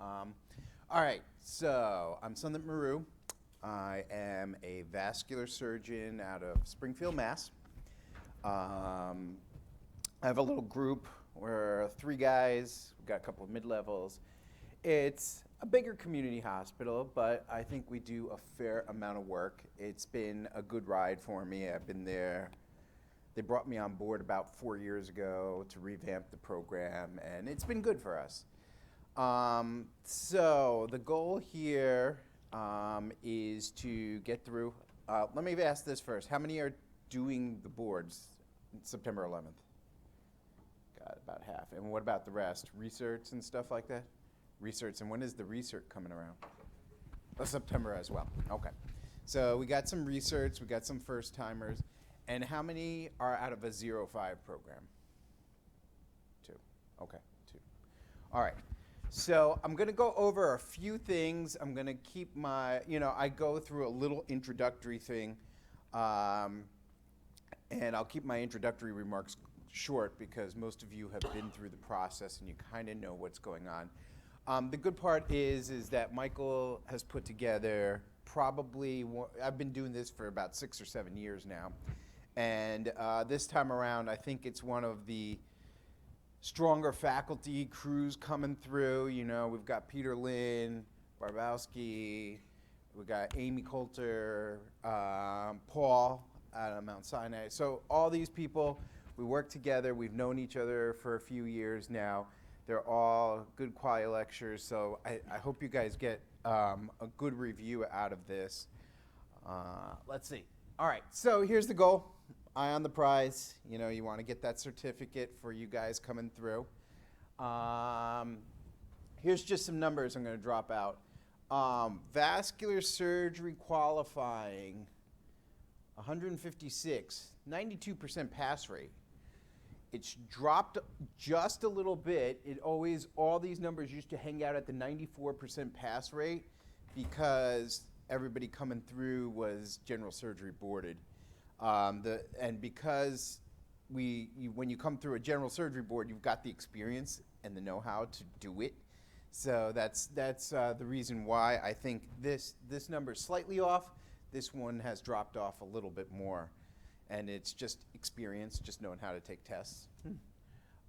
All right, so I'm Sundip Maru. I am a vascular surgeon out of Springfield, Mass. I have a little group. We're 3 guys. We've got a couple of mid-levels. It's a bigger community hospital, but I think we do a fair amount of work. It's been a good ride for me. I've been there. They brought me on board about 4 years ago to revamp the program, and it's been good for us. So the goal here is to get through. Let me ask this first. How many are doing the boards September 11th? Got about half. And what about the rest? Research and stuff like that? Research. And when is the research coming around? September as well. Okay. So we got some research. We got some first timers. And how many are out of a 0-5 program? 2. Okay, 2. All right. So I'm going to go over a few things. I'm going to keep my, I go through a little introductory thing. And I'll keep my introductory remarks short because most of you have been through the process and you kind of know what's going on. The good part is that Michael has put together probably, I've been doing this for about 6 or 7 years now. And this time around, I think it's one of the stronger faculty crews coming through. We've got Peter Lynn, Barbowski, we've got Amy Coulter, Paul out of Mount Sinai. So all these people, we work together. We've known each other for a few years now. They're all good quality lectures. So I hope you guys get a good review out of this. Let's see. All right, so here's the goal. Eye on the prize. You want to get that certificate for you guys coming through. Here's just some numbers I'm going to drop out. Vascular surgery qualifying, 156, 92% pass rate. It's dropped just a little bit. All these numbers used to hang out at the 94% pass rate because everybody coming through was general surgery boarded. And because when you come through a general surgery board, you've got the experience and the know-how to do it. So that's the reason why I think this number is slightly off. This one has dropped off a little bit more. And it's just experience, just knowing how to take tests.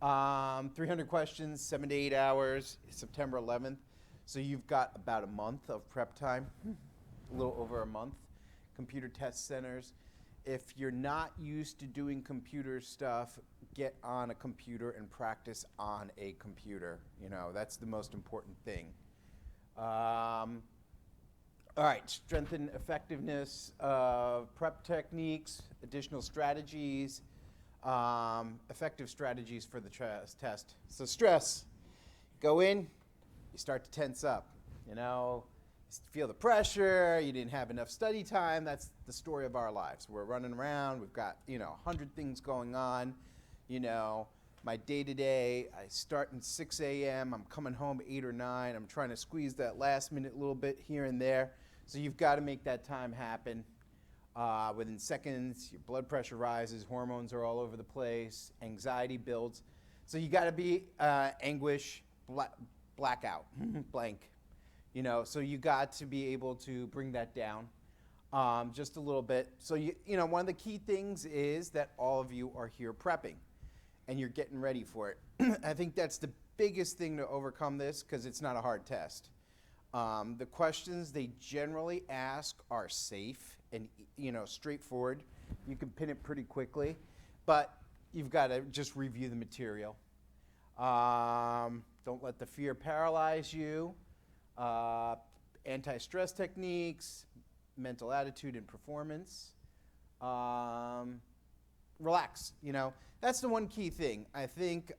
300 questions, 7 to 8 hours, September 11th. So you've got about a month of prep time, a little over a month. Computer test centers. If you're not used to doing computer stuff, get on a computer and practice on a computer. That's the most important thing. All right, strengthen effectiveness of prep techniques, additional strategies, effective strategies for the test. So stress, go in, you start to tense up, feel the pressure, you didn't have enough study time. That's the story of our lives. We're running around, we've got 100 things going on. My day-to-day, I start at 6 a.m., I'm coming home 8 or 9, I'm trying to squeeze that last minute little bit here and there. So you've got to make that time happen. Within seconds, your blood pressure rises, hormones are all over the place, anxiety builds. So you got to be anguish, blackout, blank. So you got to be able to bring that down just a little bit. So one of the key things is that all of you are here prepping, and you're getting ready for it. I think that's the biggest thing to overcome this because it's not a hard test. The questions they generally ask are safe and straightforward. You can pin it pretty quickly, but you've got to just review the material. Don't let the fear paralyze you. Anti-stress techniques, mental attitude and performance. Relax. That's the one key thing. I think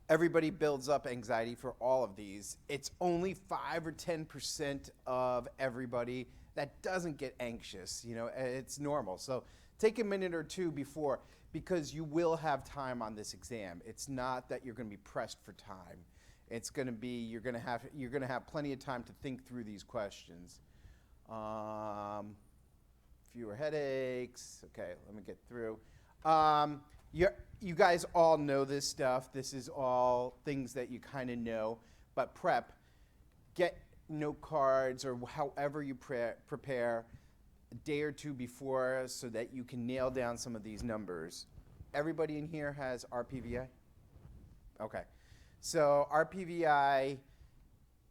everybody builds up anxiety for all of these. It's only 5 or 10% of everybody that doesn't get anxious. It's normal. So take a minute or two before, because you will have time on this exam. It's not that you're going to be pressed for time. It's going to be you're going to have plenty of time to think through these questions. Fewer headaches. Okay, let me get through. You guys all know this stuff. This is all things that you kind of know. But prep, get note cards or however you prepare a day or two before so that you can nail down some of these numbers. Everybody in here has RPVI? Okay. So RPVI,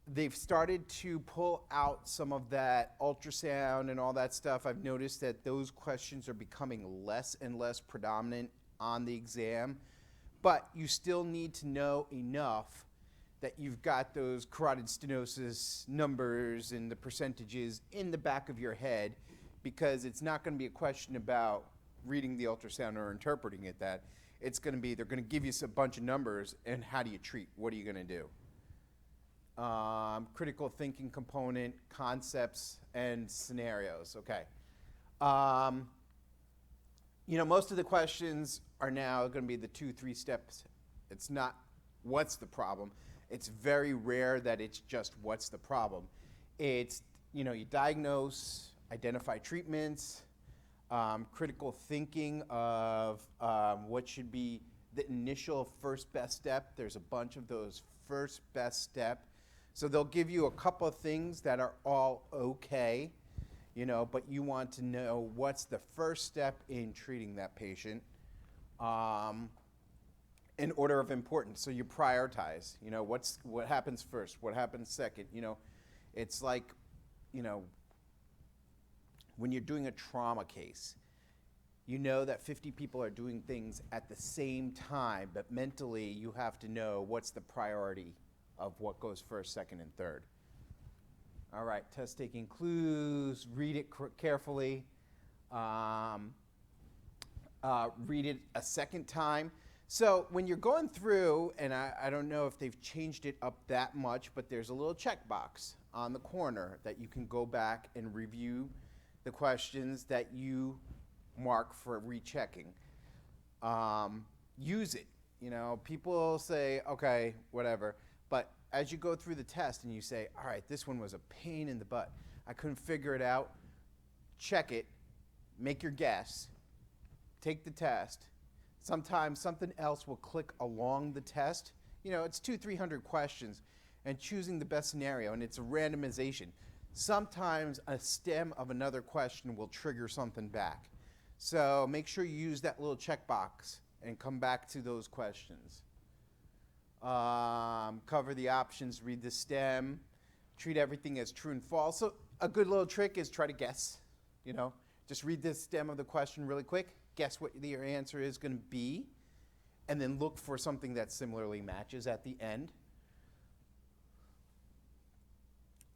they've started to pull out some of that ultrasound and all that stuff. I've noticed that those questions are becoming less and less predominant on the exam, but you still need to know enough that you've got those carotid stenosis numbers and the percentages in the back of your head, because it's not going to be a question about reading the ultrasound or interpreting it. That it's going to be, they're going to give you a bunch of numbers, and how do you treat? What are you going to do? Critical thinking component, concepts, and scenarios. Okay. Most of the questions are now going to be the 2-3 steps. It's not what's the problem. It's very rare that it's just what's the problem. It's, you diagnose, identify treatments, critical thinking of what should be the initial first best step. There's a bunch of those first best step. So they'll give you a couple of things that are all okay, but you want to know what's the first step in treating that patient in order of importance. So you prioritize, what happens first, what happens second. It's like, when you're doing a trauma case, that 50 people are doing things at the same time, but mentally you have to know what's the priority of what goes first, second, and third. All right, test taking clues, read it carefully, read it a second time. So when you're going through, and I don't know if they've changed it up that much, but there's a little checkbox on the corner that you can go back and review the questions that you mark for rechecking. Use it. People say, okay, whatever. But as you go through the test and you say, all right, this one was a pain in the butt, I couldn't figure it out, check it, make your guess, take the test. Sometimes something else will click along the test. It's 200-300 questions and choosing the best scenario, and it's a randomization. Sometimes a stem of another question will trigger something back. So make sure you use that little checkbox and come back to those questions. Cover the options, read the stem, treat everything as true and false. So a good little trick is try to guess, just read the stem of the question really quick, guess what your answer is going to be, and then look for something that similarly matches at the end.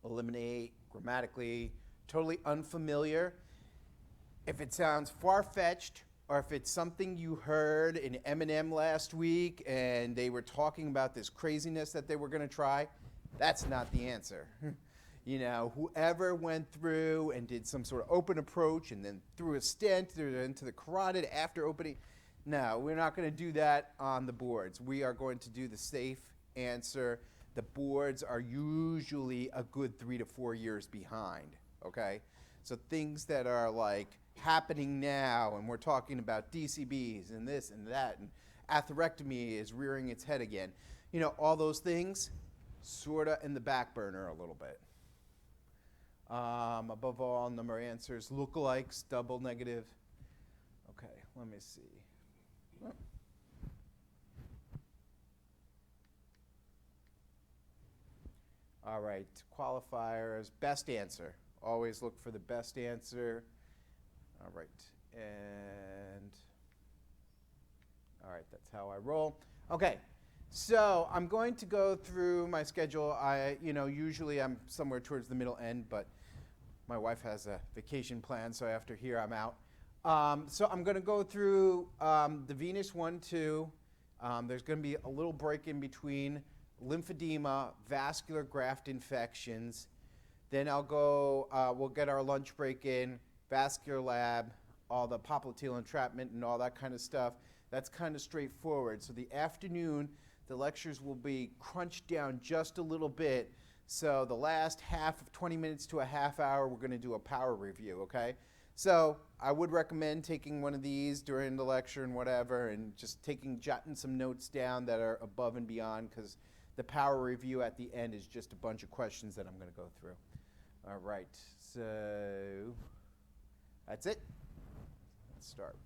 Eliminate grammatically, totally unfamiliar. If it sounds far-fetched, or if it's something you heard in Eminem last week and they were talking about this craziness that they were going to try, that's not the answer. Whoever went through and did some sort of open approach and then threw a stent into the carotid after opening, no, we're not going to do that on the boards. We are going to do the safe answer. The boards are usually a good 3 to 4 years behind, okay? So things that are like happening now, and we're talking about DCBs and this and that, and atherectomy is rearing its head again. All those things sort of in the back burner a little bit. Above all, number of answers, lookalikes, double negative. Okay, let me see. All right, qualifiers, best answer. Always look for the best answer. All right, that's how I roll. Okay, so I'm going to go through my schedule. Usually I'm somewhere towards the middle end, but my wife has a vacation plan, so after here I'm out. So I'm going to go through the venous 1, 2. There's going to be a little break in between lymphedema, vascular graft infections. Then I'll go, we'll get our lunch break in, vascular lab, all the popliteal entrapment and all that kind of stuff. That's kind of straightforward. So the afternoon, the lectures will be crunched down just a little bit. So the last half of 20 minutes to a half hour, we're going to do a power review, okay? So I would recommend taking one of these during the lecture and whatever, and just jotting some notes down that are above and beyond, because the power review at the end is just a bunch of questions that I'm going to go through. All right, so that's it. Let's start.